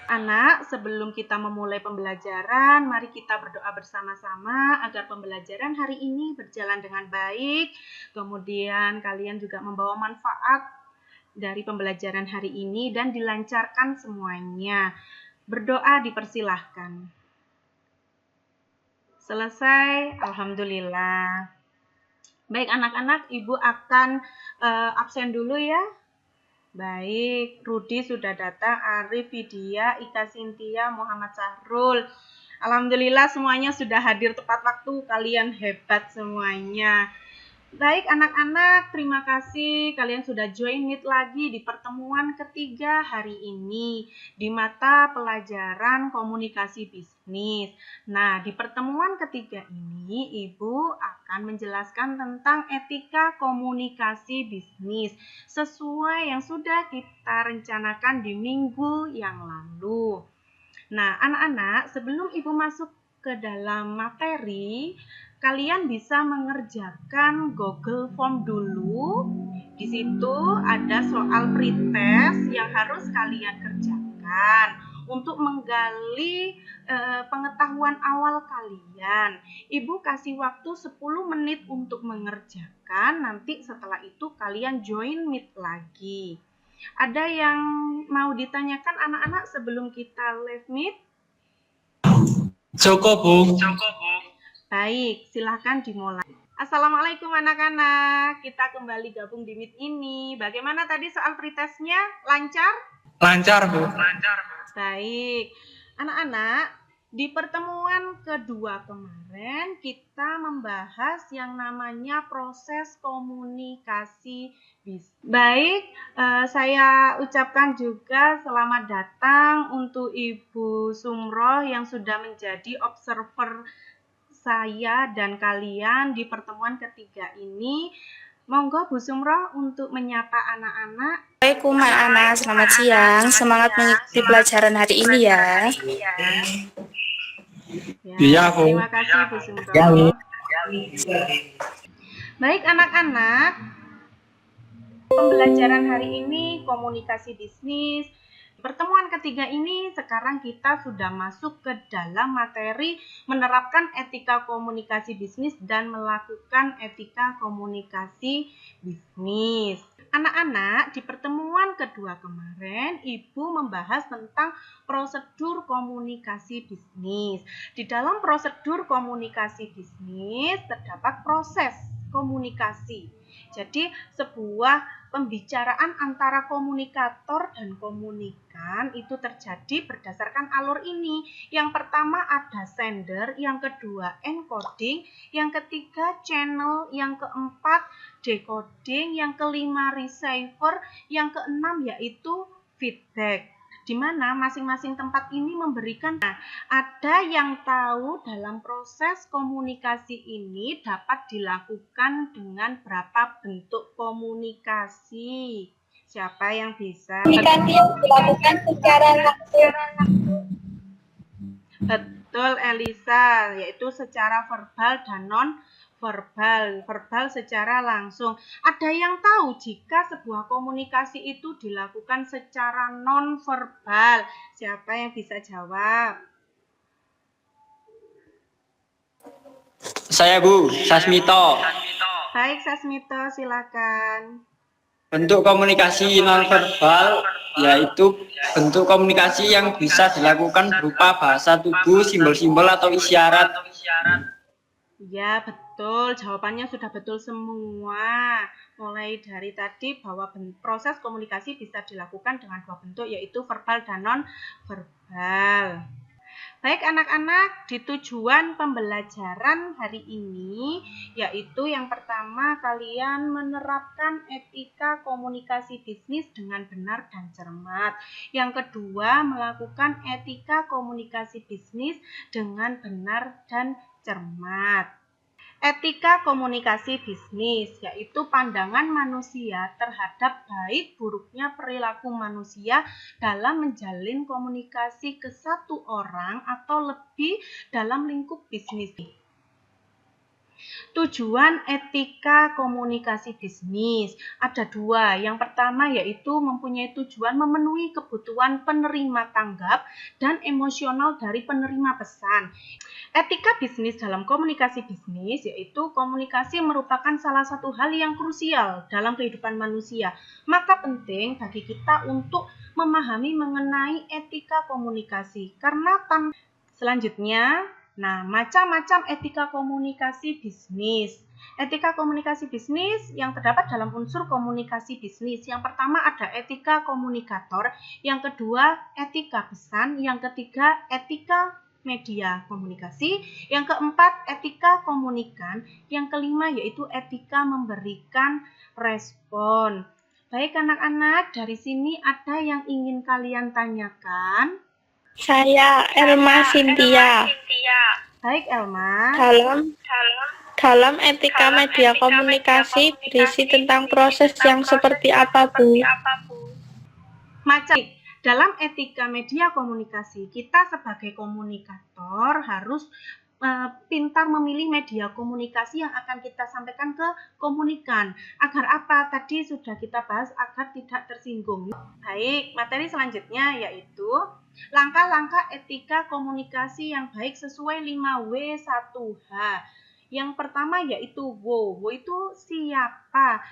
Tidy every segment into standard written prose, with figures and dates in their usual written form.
Anak, sebelum kita memulai pembelajaran, mari kita berdoa bersama-sama agar pembelajaran hari ini berjalan dengan baik. Kemudian kalian juga membawa manfaat dari pembelajaran hari ini dan dilancarkan semuanya. Berdoa dipersilahkan. Selesai, alhamdulillah. Baik anak-anak, Ibu akan absen dulu ya. Baik, Rudi sudah datang, Arif, Vidya, Ika Sintia, Muhammad Sahrul. Alhamdulillah semuanya sudah hadir tepat waktu, kalian hebat semuanya. Baik anak-anak, terima kasih kalian sudah join Meet lagi di pertemuan ketiga hari ini di mata pelajaran komunikasi bisnis. Nah, di pertemuan ketiga ini Ibu akan menjelaskan tentang etika komunikasi bisnis sesuai yang sudah kita rencanakan di minggu yang lalu. Nah, anak-anak, sebelum Ibu masuk ke dalam materi, kalian bisa mengerjakan Google Form dulu. Di situ ada soal pretest yang harus kalian kerjakan untuk menggali pengetahuan awal kalian. Ibu kasih waktu 10 menit untuk mengerjakan, nanti setelah itu kalian join Meet lagi. Ada yang mau ditanyakan anak-anak sebelum kita live Meet? Cukup, Bu. Baik, silahkan dimulai. Assalamualaikum anak-anak, kita kembali gabung di Meet ini. Bagaimana tadi soal pretestnya? Lancar? Lancar, Bu. Baik, anak-anak, di pertemuan kedua kemarin kita membahas yang namanya proses komunikasi bisnis. Baik, saya ucapkan juga selamat datang untuk Ibu Sumroh yang sudah menjadi observer saya dan kalian di pertemuan ketiga ini. Monggo Bu Sumroh untuk menyapa anak-anak. Assalamualaikum anak-anak, selamat siang. Semangat mengikuti pelajaran hari ini ya. Ya, terima kasih Bu Sumroh. Baik anak-anak, pembelajaran hari ini komunikasi bisnis. Pertemuan ketiga ini sekarang kita sudah masuk ke dalam materi menerapkan etika komunikasi bisnis dan melakukan etika komunikasi bisnis. Anak-anak, di pertemuan kedua kemarin Ibu membahas tentang prosedur komunikasi bisnis. Di dalam prosedur komunikasi bisnis terdapat proses komunikasi. Jadi sebuah pembicaraan antara komunikator dan komunikan itu terjadi berdasarkan alur ini. Yang pertama ada sender, yang kedua encoding, yang ketiga channel, yang keempat decoding, yang kelima receiver, yang keenam yaitu feedback. Di mana masing-masing tempat ini memberikan. Nah, ada yang tahu dalam proses komunikasi ini dapat dilakukan dengan berapa bentuk komunikasi? Siapa yang bisa? Komunikasi yang dilakukan secara langsung. Betul Elisa, yaitu secara verbal dan non-verbal. Verbal secara langsung. Ada yang tahu jika sebuah komunikasi itu dilakukan secara non-verbal? Siapa yang bisa jawab? Saya, Bu, Sasmito. Baik, Sasmito, silakan. Bentuk komunikasi nonverbal yaitu bentuk komunikasi yang bisa dilakukan berupa bahasa tubuh, simbol-simbol atau isyarat. Ya, betul. Jawabannya sudah betul semua. Mulai dari tadi bahwa proses komunikasi bisa dilakukan dengan dua bentuk, yaitu verbal dan non-verbal. Baik anak-anak, di tujuan pembelajaran hari ini, yaitu yang pertama kalian menerapkan etika komunikasi bisnis dengan benar dan cermat. Yang kedua, melakukan etika komunikasi bisnis dengan benar dan cermat. Etika komunikasi bisnis, yaitu pandangan manusia terhadap baik buruknya perilaku manusia dalam menjalin komunikasi ke satu orang atau lebih dalam lingkup bisnis. Tujuan etika komunikasi bisnis ada dua. Yang pertama yaitu mempunyai tujuan memenuhi kebutuhan penerima tanggap dan emosional dari penerima pesan. Etika bisnis dalam komunikasi bisnis yaitu komunikasi merupakan salah satu hal yang krusial dalam kehidupan manusia. Maka penting bagi kita untuk memahami mengenai etika komunikasi. Selanjutnya, macam-macam etika komunikasi bisnis. Etika komunikasi bisnis yang terdapat dalam unsur komunikasi bisnis. Yang pertama ada etika komunikator, yang kedua etika pesan, yang ketiga etika media komunikasi, yang keempat etika komunikan, yang kelima yaitu etika memberikan respon. Baik anak-anak, dari sini ada yang ingin kalian tanyakan? Saya Elma Cynthia. Baik Elma. Dalam etika media komunikasi berisi tentang proses yang seperti apa, Bu? Dalam etika media komunikasi, kita sebagai komunikator harus pintar memilih media komunikasi yang akan kita sampaikan ke komunikan. Agar apa? Tadi sudah kita bahas agar tidak tersinggung. Baik, materi selanjutnya yaitu langkah-langkah etika komunikasi yang baik sesuai 5W1H. Yang pertama yaitu wo itu siapa?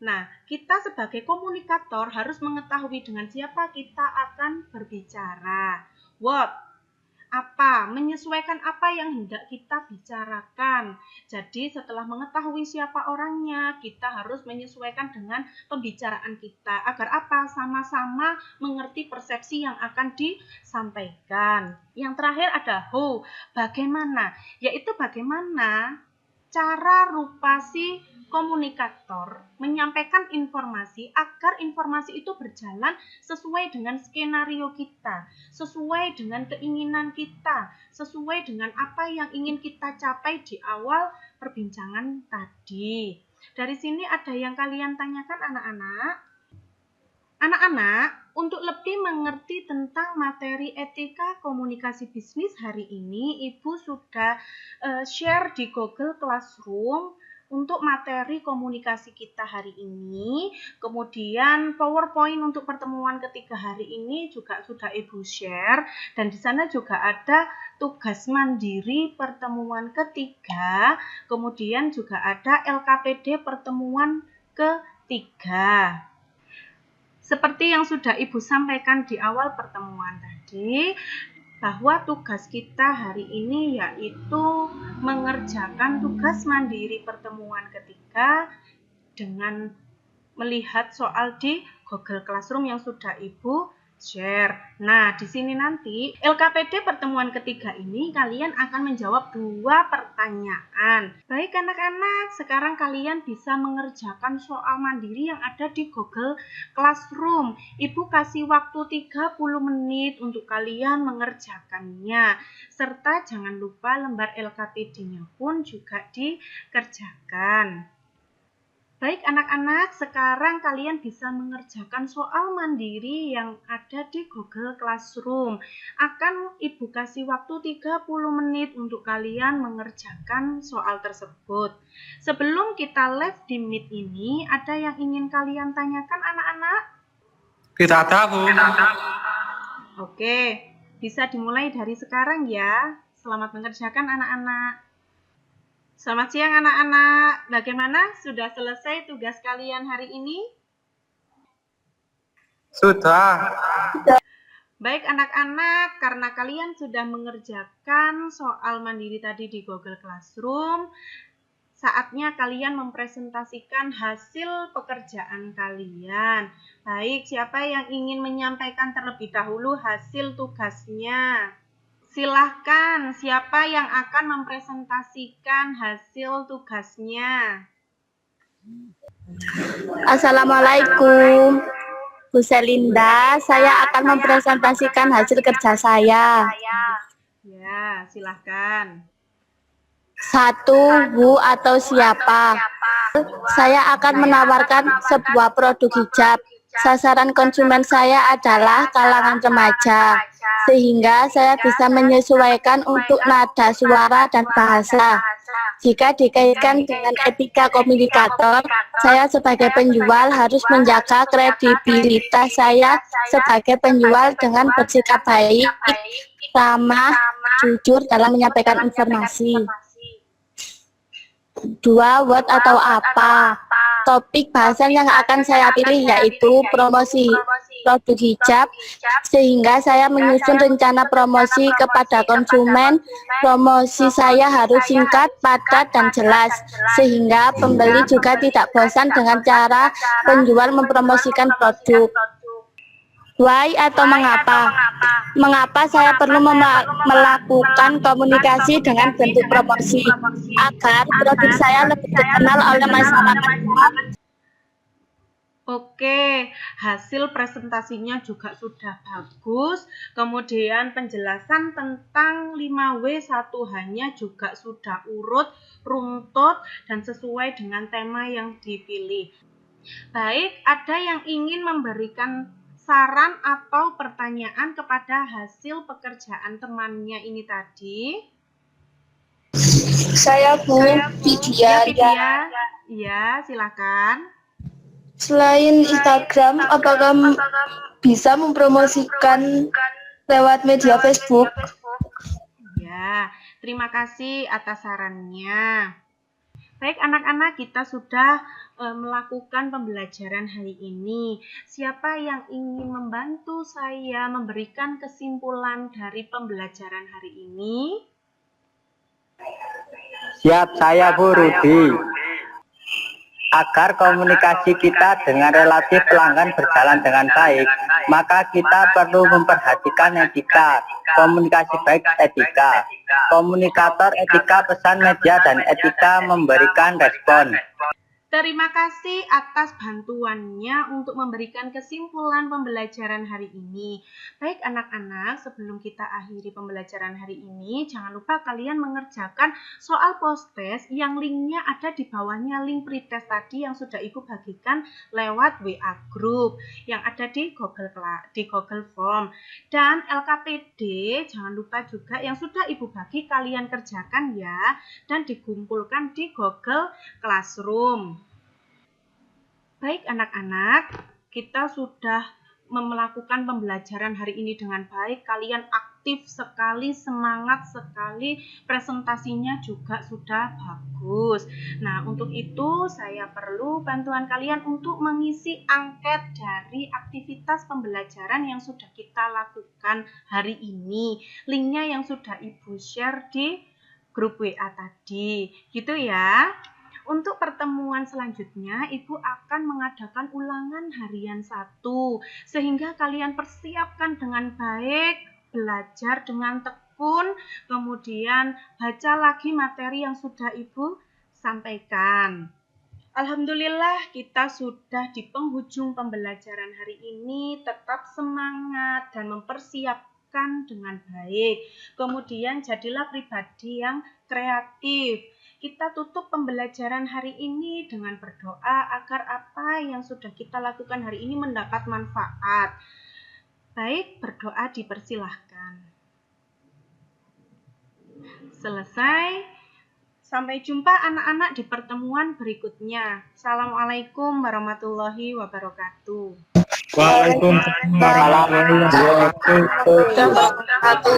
Nah, kita sebagai komunikator harus mengetahui dengan siapa kita akan berbicara. What? Apa? Menyesuaikan apa yang hendak kita bicarakan. Jadi setelah mengetahui siapa orangnya, kita harus menyesuaikan dengan pembicaraan kita. Agar apa? Sama-sama mengerti persepsi yang akan disampaikan. Yang terakhir ada how, bagaimana. Yaitu bagaimana cara rupa si komunikator menyampaikan informasi agar informasi itu berjalan sesuai dengan skenario kita, sesuai dengan keinginan kita, sesuai dengan apa yang ingin kita capai di awal perbincangan tadi. Dari sini ada yang kalian tanyakan anak-anak? Anak-anak, untuk lebih mengerti tentang materi etika komunikasi bisnis hari ini, Ibu sudah share di Google Classroom untuk materi komunikasi kita hari ini. Kemudian PowerPoint untuk pertemuan ketiga hari ini juga sudah Ibu share. Dan di sana juga ada tugas mandiri pertemuan ketiga. Kemudian juga ada LKPD pertemuan ketiga. Seperti yang sudah Ibu sampaikan di awal pertemuan tadi, bahwa tugas kita hari ini yaitu mengerjakan tugas mandiri pertemuan ketiga dengan melihat soal di Google Classroom yang sudah Ibu share. Nah, di sini nanti LKPD pertemuan ketiga ini kalian akan menjawab 2 pertanyaan. Baik anak-anak, sekarang kalian bisa mengerjakan soal mandiri yang ada di Google Classroom. Ibu kasih waktu 30 menit untuk kalian mengerjakannya. Serta jangan lupa lembar LKPD-nya pun juga dikerjakan. Baik anak-anak, sekarang kalian bisa mengerjakan soal mandiri yang ada di Google Classroom. Akan Ibu kasih waktu 30 menit untuk kalian mengerjakan soal tersebut. Sebelum kita live di Meet ini, ada yang ingin kalian tanyakan anak-anak? Tidak ada, Bu. Oke, bisa dimulai dari sekarang ya. Selamat mengerjakan anak-anak. Selamat siang anak-anak, bagaimana? Sudah selesai tugas kalian hari ini? Sudah. Baik anak-anak, karena kalian sudah mengerjakan soal mandiri tadi di Google Classroom, saatnya kalian mempresentasikan hasil pekerjaan kalian. Baik, siapa yang ingin menyampaikan terlebih dahulu hasil tugasnya? Silahkan, siapa yang akan mempresentasikan hasil tugasnya? Assalamualaikum, Bu Selinda. Saya akan mempresentasikan hasil kerja saya. Ya, silahkan. 1. Bu atau siapa? Saya akan menawarkan sebuah produk hijab. Sasaran konsumen saya adalah kalangan remaja, sehingga saya bisa menyesuaikan untuk nada suara dan bahasa. Jika dikaitkan dengan etika komunikator, saya sebagai penjual harus menjaga kredibilitas saya sebagai penjual dengan bersikap baik, ramah, jujur dalam menyampaikan informasi. 2. What atau apa? Topik bahasan yang akan saya pilih yaitu promosi produk hijab, sehingga saya menyusun rencana promosi kepada konsumen. Promosi saya harus singkat, padat, dan jelas, sehingga pembeli juga tidak bosan dengan cara penjual mempromosikan produk. Why atau mengapa? Mengapa saya perlu melakukan komunikasi dengan bentuk promosi agar produk saya lebih dikenal oleh masyarakat. Oke, hasil presentasinya juga sudah bagus. Kemudian penjelasan tentang 5W1H-nya juga sudah urut, runtut, dan sesuai dengan tema yang dipilih. Baik, ada yang ingin memberikan saran atau pertanyaan kepada hasil pekerjaan temannya ini tadi? Saya Bu Vidya. Ya, silakan. Selain Instagram, apakah bisa mempromosikan lewat media Facebook? Ya, terima kasih atas sarannya. Baik anak-anak, kita sudah melakukan pembelajaran hari ini. Siapa yang ingin membantu saya memberikan kesimpulan dari pembelajaran hari ini? Siap, saya Bu Rudi. Agar komunikasi kita dengan relatif pelanggan berjalan dengan baik, maka kita perlu memperhatikan etika. Komunikasi baik etika. Komunikator etika pesan media dan etika memberikan respon. Terima kasih atas bantuannya untuk memberikan kesimpulan pembelajaran hari ini. Baik anak-anak, sebelum kita akhiri pembelajaran hari ini, jangan lupa kalian mengerjakan soal post-test yang linknya ada di bawahnya link pretest tadi yang sudah Ibu bagikan lewat WA Group yang ada di Google Form. Dan LKPD jangan lupa juga yang sudah Ibu bagi kalian kerjakan ya, dan dikumpulkan di Google Classroom. Baik anak-anak, kita sudah melakukan pembelajaran hari ini dengan baik. Kalian aktif sekali, semangat sekali, presentasinya juga sudah bagus. Nah, untuk itu saya perlu bantuan kalian untuk mengisi angket dari aktivitas pembelajaran yang sudah kita lakukan hari ini. Linknya yang sudah Ibu share di grup WA tadi, gitu ya. Untuk pertemuan selanjutnya, Ibu akan mengadakan ulangan harian 1, sehingga kalian persiapkan dengan baik, belajar dengan tekun, kemudian baca lagi materi yang sudah Ibu sampaikan. Alhamdulillah, kita sudah di penghujung pembelajaran hari ini. Tetap semangat dan mempersiapkan dengan baik. Kemudian jadilah pribadi yang kreatif. Kita tutup pembelajaran hari ini dengan berdoa agar apa yang sudah kita lakukan hari ini mendapat manfaat. Baik, berdoa dipersilahkan. Selesai. Sampai jumpa anak-anak di pertemuan berikutnya. Assalamualaikum warahmatullahi wabarakatuh. Waalaikumsalam warahmatullahi wabarakatuh.